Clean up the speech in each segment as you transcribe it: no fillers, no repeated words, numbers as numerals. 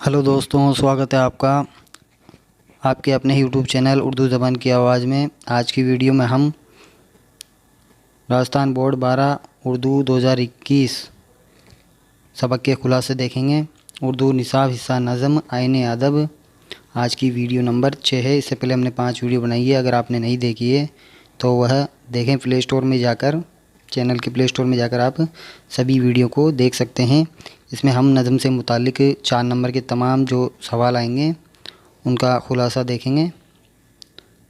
Hello दोस्तों, स्वागत है आपका आपके अपने यूट्यूब चैनल उर्दू ज़बान की आवाज़ में। आज की वीडियो में हम राजस्थान बोर्ड 12 उर्दू 2021 सबक के खुलासे देखेंगे। उर्दू निसाब हिस्सा नज़म आईने अदब। आज की वीडियो नंबर 6 है। इससे पहले हमने 5 वीडियो बनाई है। अगर आपने नहीं देखी है तो वह देखें। प्ले स्टोर में जाकर, चैनल के प्ले स्टोर में जाकर आप सभी वीडियो को देख सकते हैं। इसमें हम नज़म से मुतालिक 4 नंबर के तमाम जो सवाल आएंगे उनका खुलासा देखेंगे।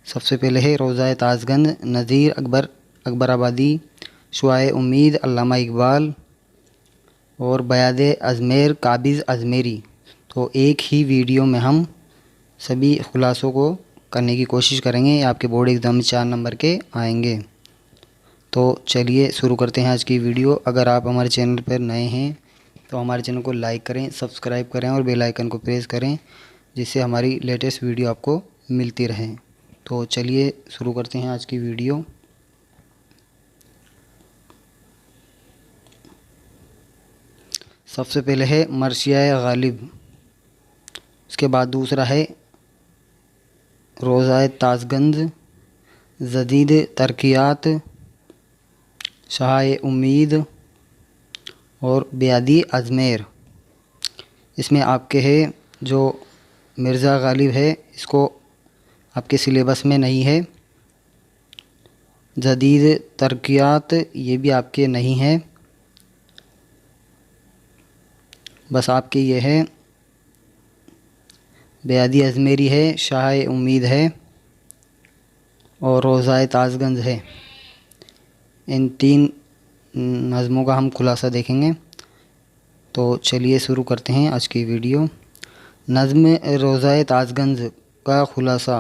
सबसे पहले है रोज़ा ताज़गंज, नज़ीर अकबराबादी, शुआए उम्मीद अल्लामा इकबाल और बयाद अजमेर काबिज़ अजमेरी। तो एक ही वीडियो में हम सभी खुलासों को करने की कोशिश करेंगे। आपके बोर्ड एग्ज़ाम में 4 नंबर के आएंगे। तो चलिए शुरू करते हैं आज की वीडियो। अगर आप हमारे चैनल पर नए हैं तो हमारे चैनल को लाइक करें, सब्सक्राइब करें और बेल आइकन को प्रेस करें, जिससे हमारी लेटेस्ट वीडियो आपको मिलती रहे। तो चलिए शुरू करते हैं आज की वीडियो। सबसे पहले है मरसिया गालिब, उसके बाद दूसरा है रोज़ा ताज़गंज, जदीद तरक्यात, शाह उम्मीद और बेयादी अजमेर। इसमें आपके है जो मिर्ज़ा गालिब है, इसको आपके सिलेबस में नहीं है। जदीद तरक्यात ये भी आपके नहीं है। बस आपके ये है बेयादी अजमेरी है, शाह उम्मीद है और रोज़ा ताज़गंज है। इन 3 नज़मों का हम खुलासा देखेंगे। तो चलिए शुरू करते हैं आज की वीडियो। नज़्म रोज़ा ताज़गंज का खुलासा।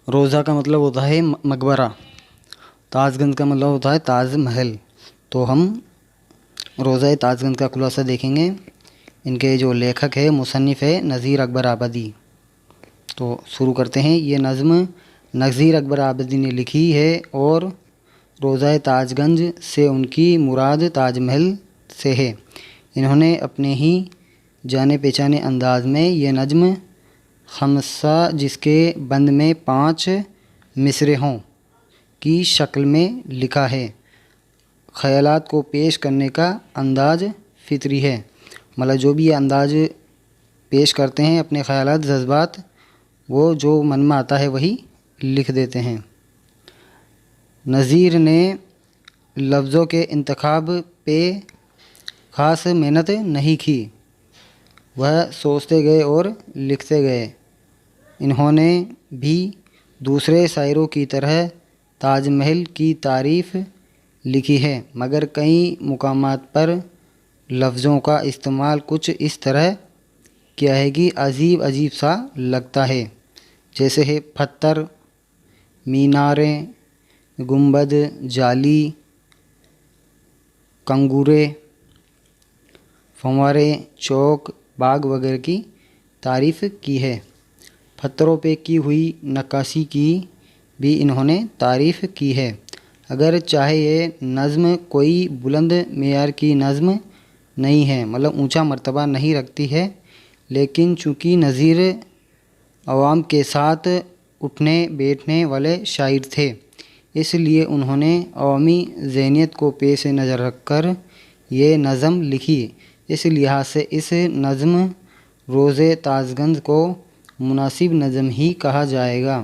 रोज़ा का मतलब होता है मकबरा, ताज़गंज का मतलब होता है ताज महल। तो हम रोज़ा ताज़गंज का खुलासा देखेंगे। इनके जो लेखक है, मुसन्निफ़ है नज़ीर अकबराबादी। तो शुरू करते हैं। ये नज़्म नज़ीर अकबराबादी ने लिखी है और रोज़ा ताज़गंज से उनकी मुराद ताजमहल से है। इन्होंने अपने ही जाने पहचाने अंदाज में ये नज़्म खमसा, जिसके बंद में 5 मिसरे हों, की शक्ल में लिखा है। ख़यालात को पेश करने का अंदाज़ फितरी है। मतलब जो भी ये अंदाज़ पेश करते हैं, अपने ख़यालात जज्बात, वो जो मन में आता है वही लिख देते हैं। नज़ीर ने लफ्ज़ों के इंतखाब पे ख़ास मेहनत नहीं की, वह सोचते गए और लिखते गए। इन्होंने भी दूसरे शायरों की तरह ताजमहल की तारीफ़ लिखी है, मगर कई मुकामात पर लफ्ज़ों का इस्तेमाल कुछ इस तरह किया है कि अजीब अजीब सा लगता है। जैसे है पत्थर, मीनारें, गुंबद, जाली, कंगूरे, फंवारे, चौक, बाग वगैरह की तारीफ़ की है। पत्थरों पे की हुई नक्काशी की भी इन्होंने तारीफ़ की है। अगर चाहे ये नज़्म कोई बुलंद मेयार की नज़्म नहीं है, मतलब ऊंचा मर्तबा नहीं रखती है, लेकिन चूँकि नज़ीर अवाम के साथ उठने बैठने वाले शायर थे, इसलिए उन्होंने अवामी ज़हनियत को पेश नज़र रखकर ये नज़म लिखी। इस लिहाज से इस नज़म रोज़े ताज़गंज को मुनासिब नज़म ही कहा जाएगा।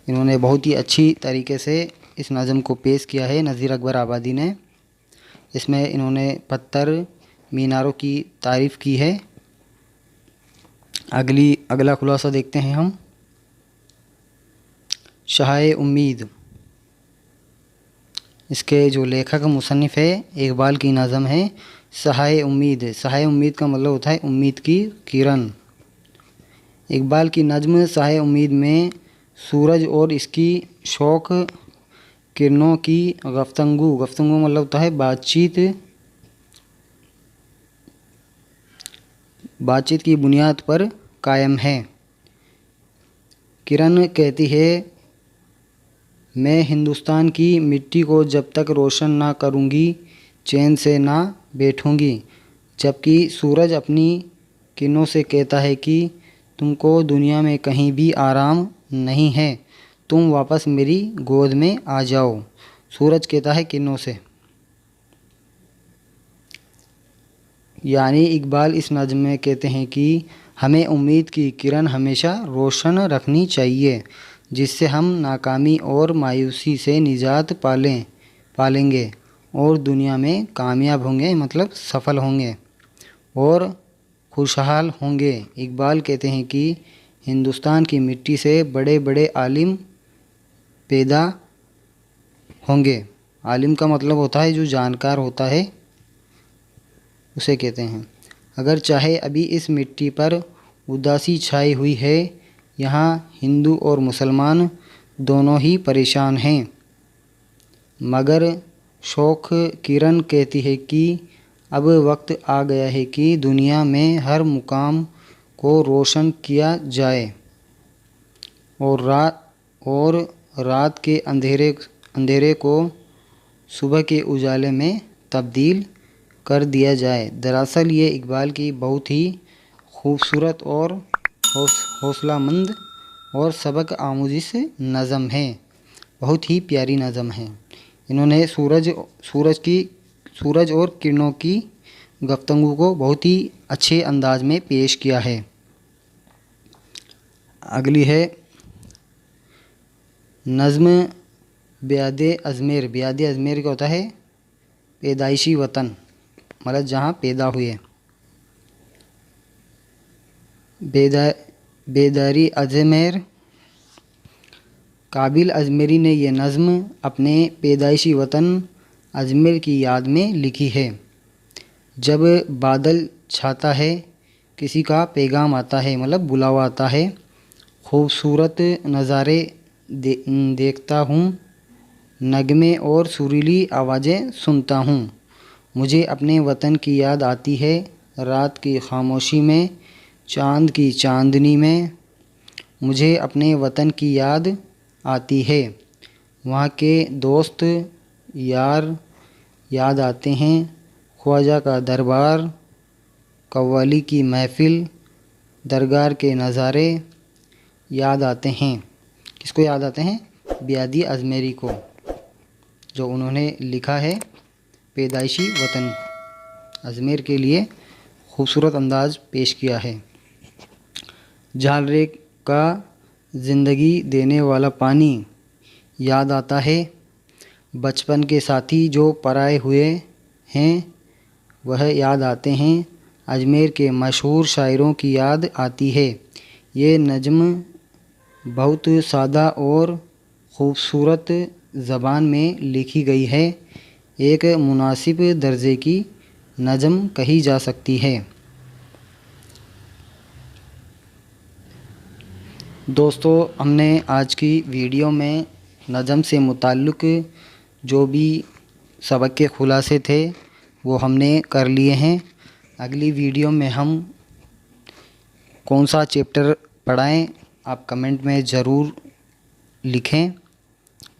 इन्होंने बहुत ही अच्छी तरीके से इस नज़म को पेश किया है नज़ीर अकबराबादी ने। इसमें इन्होंने पत्थर, मीनारों की तारीफ़ की है। अगला खुलासा देखते हैं हम। शाह उम्मीद, इसके जो लेखक मुसन्निफ़ है, इकबाल की नज़म है शाह उम्मीद। शाह उम्मीद का मतलब होता है उम्मीद की किरण। इकबाल की नज़म शाह उम्मीद में सूरज और इसकी शौक किरणों की गफ्तगू मतलब होता है बातचीत की बुनियाद पर कायम है। किरण कहती है, मैं हिंदुस्तान की मिट्टी को जब तक रोशन ना करूँगी चैन से ना बैठूँगी। जबकि सूरज अपनी किरणों से कहता है कि तुमको दुनिया में कहीं भी आराम नहीं है, तुम वापस मेरी गोद में आ जाओ। सूरज कहता है किरणों से। यानी इकबाल इस नज़्म में कहते हैं कि हमें उम्मीद की किरण हमेशा रोशन रखनी चाहिए, जिससे हम नाकामी और मायूसी से निजात पालेंगे और दुनिया में कामयाब होंगे, मतलब सफल होंगे और खुशहाल होंगे। इकबाल कहते हैं कि हिंदुस्तान की मिट्टी से बड़े बड़े आलिम पैदा होंगे। आलिम का मतलब होता है जो जानकार होता है, उसे कहते हैं। अगर चाहे अभी इस मिट्टी पर उदासी छाई हुई है, यहाँ हिंदू और मुसलमान दोनों ही परेशान हैं, मगर शौक़ किरण कहती है कि अब वक्त आ गया है कि दुनिया में हर मुकाम को रोशन किया जाए और रात के अंधेरे को सुबह के उजाले में तब्दील कर दिया जाए। दरअसल ये इकबाल की बहुत ही खूबसूरत और हौसलामंद और सबक आमूज़ नज़म है, बहुत ही प्यारी नज़म है। इन्होंने सूरज और किरणों की गुफ्तगू को बहुत ही अच्छे अंदाज में पेश किया है। अगली है नज़्म ब्यादे अज़मेर। ब्यादे अज़मेर क्या होता है? पैदाइशी वतन, मतलब जहाँ पैदा हुए। बेदारी अजमेर। काबिल अजमेरी ने यह नज़्म अपने पैदाइशी वतन अजमेर की याद में लिखी है। जब बादल छाता है, किसी का पैगाम आता है, मतलब बुलावा आता है, खूबसूरत नज़ारे देखता हूँ, नगमे और सुरीली आवाज़ें सुनता हूँ, मुझे अपने वतन की याद आती है। रात की खामोशी में, चाँद की चांदनी में, मुझे अपने वतन की याद आती है। वहाँ के दोस्त यार याद आते हैं, ख्वाजा का दरबार, कव्वाली की महफ़िल, दरगाह के नज़ारे याद आते हैं। किसको याद आते हैं? ब्यादी अज़मेरी को, जो उन्होंने लिखा है पैदाइशी वतन अजमेर के लिए खूबसूरत अंदाज पेश किया है। झालरे का ज़िंदगी देने वाला पानी याद आता है, बचपन के साथी जो पराए हुए हैं वह याद आते हैं, अजमेर के मशहूर शायरों की याद आती है। ये नज़्म बहुत सादा और ख़ूबसूरत ज़बान में लिखी गई है, एक मुनासिब दर्जे की नज़्म कही जा सकती है। दोस्तों, हमने आज की वीडियो में नज़्म से मुताल्लिक़ जो भी सबक के खुलासे थे वो हमने कर लिए हैं। अगली वीडियो में हम कौन सा चैप्टर पढ़ाएं, आप कमेंट में ज़रूर लिखें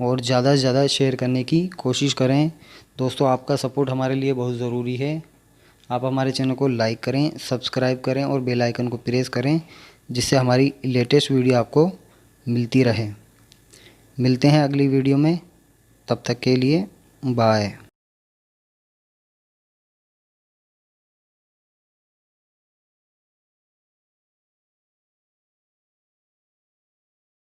और ज़्यादा से ज़्यादा शेयर करने की कोशिश करें। दोस्तों, आपका सपोर्ट हमारे लिए बहुत ज़रूरी है। आप हमारे चैनल को लाइक करें, सब्सक्राइब करें और बेल आइकन को प्रेस करें, जिससे हमारी लेटेस्ट वीडियो आपको मिलती रहे। मिलते हैं अगली वीडियो में, तब तक के लिए बाय।